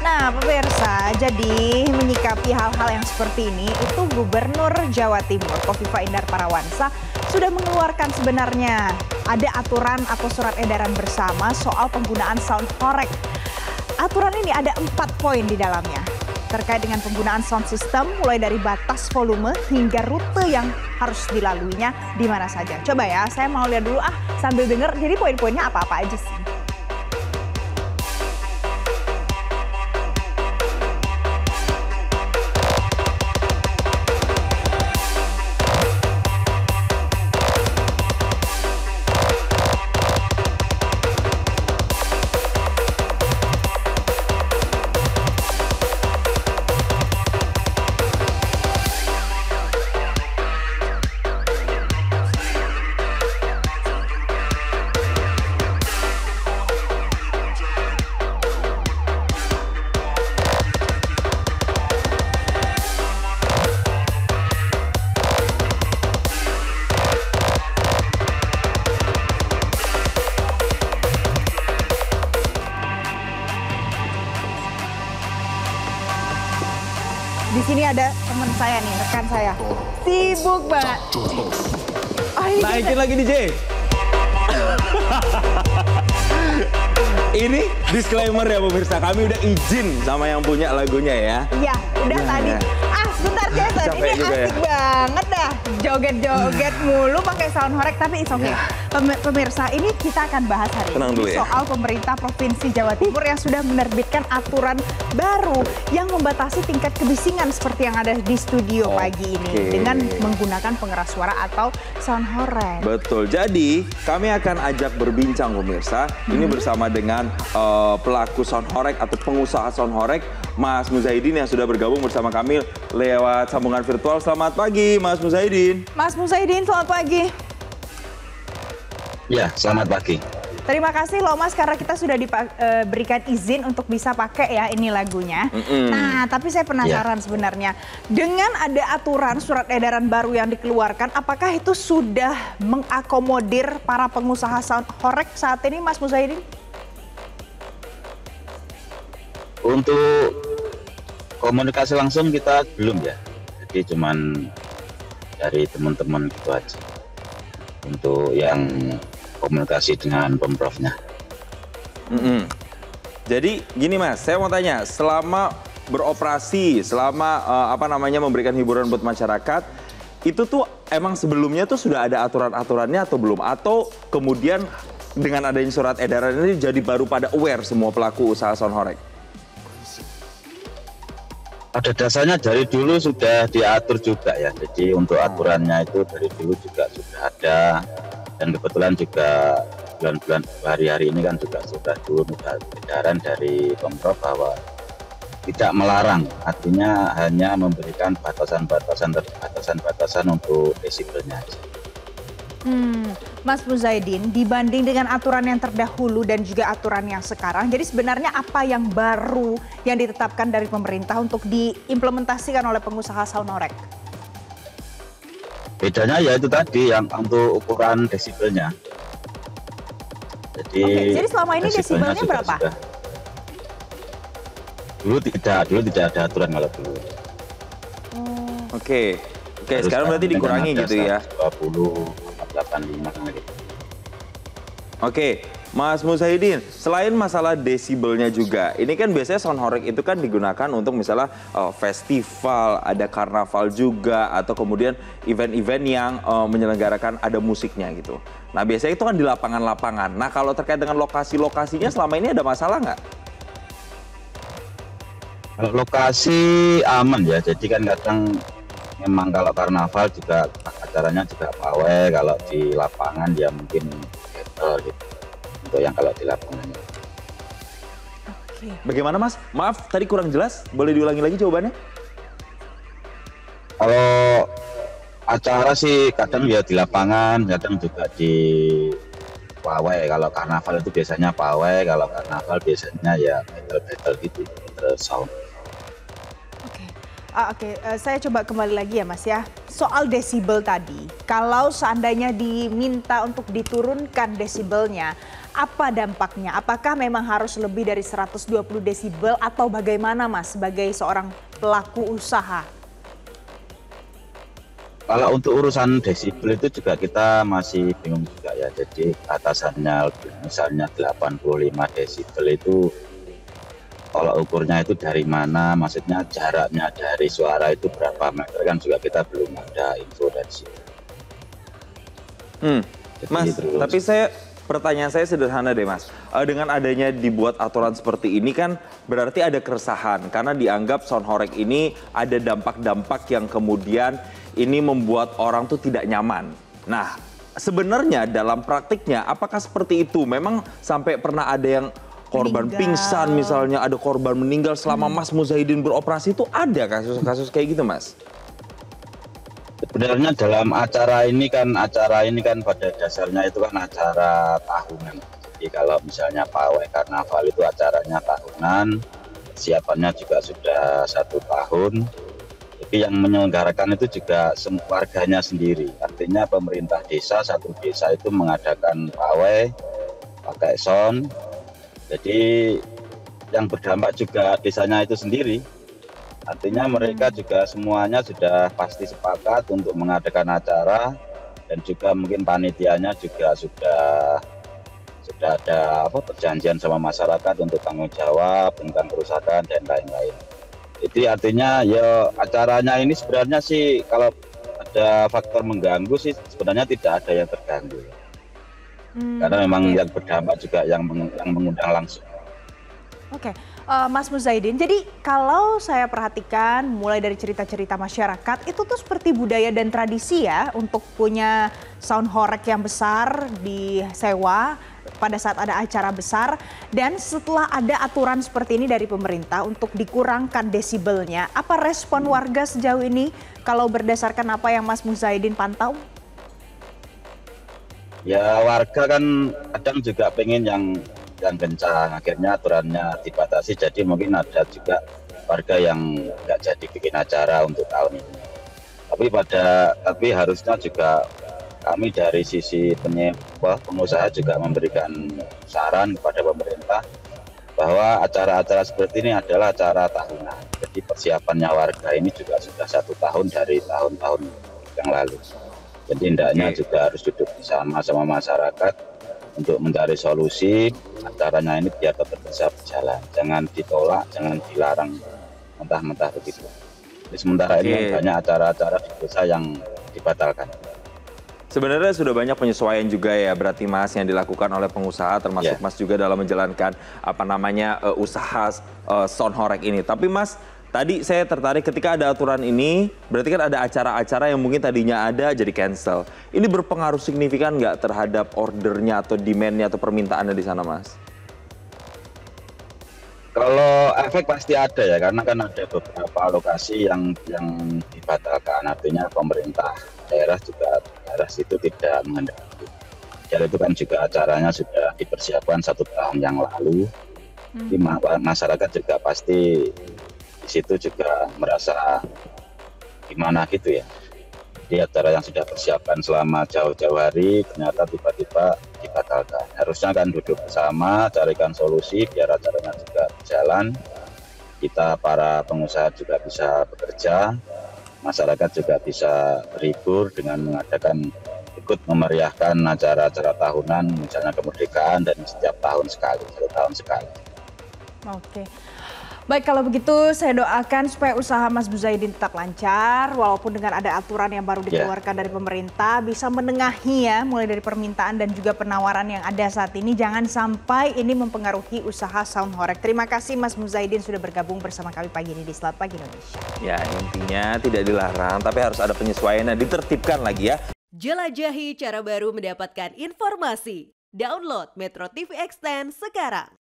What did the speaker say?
Nah, pemirsa, jadi menyikapi hal-hal yang seperti ini, itu Gubernur Jawa Timur, Kofifa Indar Parawansa, sudah mengeluarkan sebenarnya ada aturan atau surat edaran bersama soal penggunaan sound horeg. Aturan ini ada 4 poin di dalamnya, terkait dengan penggunaan sound system, mulai dari batas volume hingga rute yang harus dilaluinya di mana saja. Coba ya, saya mau lihat dulu sambil denger, jadi poin-poinnya apa-apa aja sih. Di sini ada teman saya nih, rekan saya. Sibuk banget. Naikin lagi DJ. Ini disclaimer ya pemirsa, kami udah izin sama yang punya lagunya ya. Iya, udah tadi. Bentar Jason, ini asik banget dah. Joget-joget mulu pakai sound horeg, tapi it's okay. Pemirsa, ini kita akan bahas hari ini soal pemerintah Provinsi Jawa Timur yang sudah menerbitkan aturan baru yang membatasi tingkat kebisingan seperti yang ada di studio pagi ini dengan menggunakan pengeras suara atau sound horeg. Betul. Jadi kami akan ajak berbincang pemirsa. Ini bersama dengan pelaku sound horeg atau pengusaha sound horeg, Mas Muzaidin yang sudah bergabung bersama kami lewat sambungan virtual. Selamat pagi, Mas Muzaidin. Mas Muzaidin, selamat pagi. Ya, selamat pagi. Terima kasih loh Mas, karena kita sudah diberikan izin untuk bisa pakai ya ini lagunya. Nah, tapi saya penasaran sebenarnya. Dengan ada aturan surat edaran baru yang dikeluarkan, apakah itu sudah mengakomodir para pengusaha sound horeg saat ini, Mas Muzaidin? Untuk komunikasi langsung kita belum ya. Jadi cuman dari teman-teman gitu aja. Untuk yang komunikasi dengan Pemprovnya. Jadi gini Mas, saya mau tanya, selama beroperasi, selama memberikan hiburan buat masyarakat, itu tuh emang sebelumnya tuh sudah ada aturan-aturannya atau belum? Atau kemudian dengan adanya surat edaran ini jadi baru pada aware semua pelaku usaha sound horeg? Pada dasarnya dari dulu sudah diatur juga ya. Jadi untuk aturannya itu dari dulu juga sudah ada. Dan kebetulan juga bulan-bulan hari-hari ini kan juga sudah turun edaran dari Pemprov bahwa tidak melarang, artinya hanya memberikan batasan-batasan untuk desibelnya. Mas Muzaidin, dibanding dengan aturan yang terdahulu dan juga aturan yang sekarang, jadi sebenarnya apa yang baru yang ditetapkan dari pemerintah untuk diimplementasikan oleh pengusaha sound horeg? Bedanya ya itu tadi yang untuk ukuran desibelnya. Jadi selama ini desibelnya berapa? Dulu tidak ada aturan kalau dulu. Oke, sekarang berarti dikurangi gitu ya. 20, 85 gitu. Oke, Mas Muzaidin, selain masalah desibelnya juga, ini kan biasanya sound horeg itu kan digunakan untuk misalnya festival, ada karnaval juga, atau kemudian event-event yang menyelenggarakan ada musiknya gitu. Nah biasanya itu kan di lapangan-lapangan. Nah kalau terkait dengan lokasi-lokasinya selama ini ada masalah nggak? Lokasi aman ya, jadi kan kadang memang kalau karnaval juga acaranya juga pawai, kalau di lapangan ya mungkin gitu. Untuk yang kalau di lapangan. Bagaimana Mas? Maaf tadi kurang jelas, boleh diulangi lagi jawabannya? Kalau acara sih kadang ya di lapangan, kadang juga di pawai. Kalau karnaval itu biasanya pawai, kalau karnaval biasanya ya battle gitu, sound. Saya coba kembali lagi ya Mas ya. Soal desibel tadi, kalau seandainya diminta untuk diturunkan desibelnya, apa dampaknya? Apakah memang harus lebih dari 120 desibel atau bagaimana Mas sebagai seorang pelaku usaha? Kalau untuk urusan desibel itu juga kita masih bingung juga ya. Jadi atasannya misalnya 85 desibel itu kalau ukurnya itu dari mana, maksudnya jaraknya dari suara itu berapa meter kan juga kita belum ada info dari situ. Mas, tapi pertanyaan saya sederhana deh Mas. Dengan adanya dibuat aturan seperti ini kan berarti ada keresahan karena dianggap sound horeg ini ada dampak-dampak yang kemudian ini membuat orang tuh tidak nyaman. Nah, sebenarnya dalam praktiknya apakah seperti itu? Memang sampai pernah ada yang korban pingsan misalnya, ada korban meninggal selama Mas Muzahidin beroperasi, itu ada kasus-kasus kayak gitu Mas? Sebenarnya dalam acara ini kan pada dasarnya itu kan acara tahunan. Jadi kalau misalnya pawai karnaval itu acaranya tahunan, siapannya juga sudah 1 tahun. Tapi yang menyelenggarakan itu juga warganya sendiri. Artinya pemerintah desa, satu desa itu mengadakan pawai pakai sound. Jadi yang berdampak juga desanya itu sendiri. Artinya mereka juga semuanya sudah pasti sepakat untuk mengadakan acara, dan juga mungkin panitianya juga sudah ada perjanjian sama masyarakat untuk tanggung jawab tentang kerusakan dan lain-lain. Jadi artinya ya acaranya ini sebenarnya sih kalau ada faktor mengganggu sih sebenarnya tidak ada yang terganggu. Karena memang yang berdampak juga yang mengundang langsung. Oke, Mas Muzahidin, jadi kalau saya perhatikan mulai dari cerita-cerita masyarakat itu tuh seperti budaya dan tradisi ya untuk punya sound horeg yang besar disewa pada saat ada acara besar, dan setelah ada aturan seperti ini dari pemerintah untuk dikurangkan desibelnya, apa respon warga sejauh ini kalau berdasarkan apa yang Mas Muzahidin pantau? Ya warga kan kadang juga pengen yang kencang, akhirnya aturannya dibatasi, jadi mungkin ada juga warga yang nggak jadi bikin acara untuk tahun ini. Tapi harusnya juga kami dari sisi pengusaha juga memberikan saran kepada pemerintah bahwa acara-acara seperti ini adalah acara tahunan. Jadi persiapannya warga ini juga sudah 1 tahun dari tahun-tahun yang lalu. Jadi hendaknya juga harus duduk bersama sama masyarakat untuk mencari solusi acaranya ini biar tetap bisa berjalan. Jangan ditolak, jangan dilarang mentah-mentah begitu. Jadi sementara ini banyak acara-acara di desa yang dibatalkan. Sebenarnya sudah banyak penyesuaian juga ya berarti Mas yang dilakukan oleh pengusaha, termasuk Mas juga dalam menjalankan usaha sound horeg ini. Tapi Mas, tadi saya tertarik ketika ada aturan ini, berarti kan ada acara-acara yang mungkin tadinya ada jadi cancel. Ini berpengaruh signifikan nggak terhadap ordernya atau demand-nya atau permintaannya di sana Mas? Kalau efek pasti ada ya, karena kan ada beberapa lokasi yang dibatalkan. Artinya pemerintah daerah situ tidak menghendaki. Jadi itu kan juga acaranya sudah dipersiapkan 1 tahun yang lalu. Jadi masyarakat juga pasti di situ juga merasa gimana gitu ya. Di acara yang sudah persiapkan selama jauh-jauh hari ternyata tiba-tiba dibatalkan. Harusnya kan duduk bersama, carikan solusi biar acaranya juga berjalan. Kita para pengusaha juga bisa bekerja, masyarakat juga bisa berhibur dengan mengadakan ikut memeriahkan acara-acara tahunan, misalnya kemerdekaan, dan setiap tahun sekali, 1 tahun sekali. Oke. Baik, kalau begitu saya doakan supaya usaha Mas Muzahidin tetap lancar, walaupun dengan ada aturan yang baru dikeluarkan dari pemerintah, bisa menengahi ya, mulai dari permintaan dan juga penawaran yang ada saat ini. Jangan sampai ini mempengaruhi usaha sound horeg. Terima kasih Mas Muzahidin sudah bergabung bersama kami pagi ini di Selamat Pagi Indonesia. Ya, intinya tidak dilarang, tapi harus ada penyesuaian dan ditertibkan lagi ya. Jelajahi cara baru mendapatkan informasi. Download Metro TV Extend sekarang.